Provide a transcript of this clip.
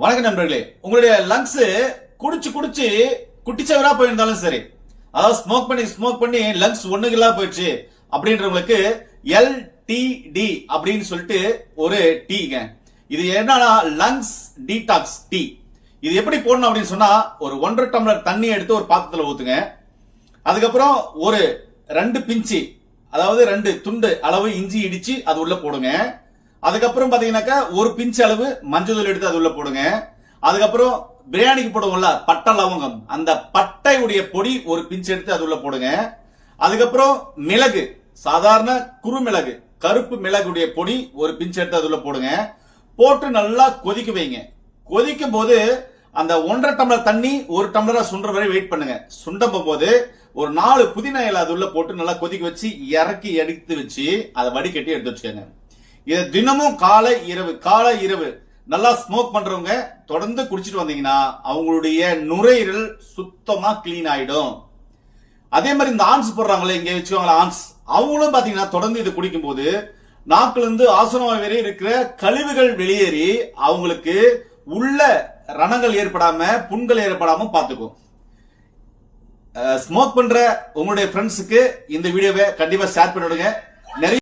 வணக்கம் நண்பர்களே. உங்களுடைய லங்ஸ் குடிச்சு குடிச்சு குட்டிச்சவரா போயிருந்தாலும் சரி, அதாவது ஸ்மோக் பண்ணி லங்ஸ் ஒண்ணுகளா போயிடுச்சு அப்படின்றவங்களுக்கு LTD அப்படின்னு சொல்லிட்டு ஒரு டீங்க. இது என்னன்னா லங்ஸ் டீடாக்ஸ் டீ. இது எப்படி போடணும் அப்படின்னு சொன்னா, ஒரு 1.5 டம்ளர் தண்ணி எடுத்து ஒரு பாத்திரத்துல ஊத்துங்க. அதுக்கப்புறம் ஒரு 2 பிஞ்சு, அதாவது 2 துண்டு அளவு இஞ்சி இடிச்சு அது உள்ள போடுங்க. அதுக்கப்புறம் பாத்தீங்கன்னாக்கா ஒரு பிஞ்சு அளவு மஞ்சள் எடுத்து அது உள்ள போடுங்க. அதுக்கப்புறம் பிரியாணிக்கு போடுவோம்ல பட்டை லவங்கம், அந்த பட்டையுடைய பொடி ஒரு பிஞ்சு எடுத்து அது உள்ள போடுங்க. அதுக்கப்புறம் மிளகு, சாதாரண குறுமிளகு, கருப்பு மிளகுடைய பொடி ஒரு பிஞ்சு எடுத்து அது உள்ள போடுங்க. போட்டு நல்லா கொதிக்க வைங்க. கொதிக்கும் போது அந்த 1.5 டம்ளர் தண்ணி 1 டம்ளரா சுண்டுற வரை வெயிட் பண்ணுங்க. சுண்டும் போது ஒரு 4 புதினா இலை அது உள்ள போட்டு நல்லா கொதிக்க வச்சு இறக்கி எடுத்து வச்சு அதை வடிகட்டி எடுத்து வச்சுக்கோங்க. இதை தினமும் காலை இரவு நல்லா ஸ்மோக் பண்றவங்க தொடர்ந்து குடிச்சிட்டு வந்தீங்கன்னா அவங்களுடைய நுரையீரல் சுத்தமா கிளீன் ஆயிடும். அதே மாதிரி இந்த ஆன்ஸ் போடுறாங்களே, இங்க வச்சுக்கோங்களா ஆன்ஸ், அவங்களும் பாத்தீங்கன்னா தொடர்ந்து இது குடிக்கும் போது நாக்குல இருந்து ஆசனவாய் வரை இருக்கிற கழிவுகள் வெளியேறி அவங்களுக்கு உள்ள ரணங்கள் ஏற்படாம புண்கள் ஏற்படாம பாத்துக்கும். ஸ்மோக் பண்ற உங்களுடைய ஃப்ரெண்ட்ஸுக்கு இந்த வீடியோவை கண்டிப்பா ஷேர் பண்ணிடுங்க. நிறைய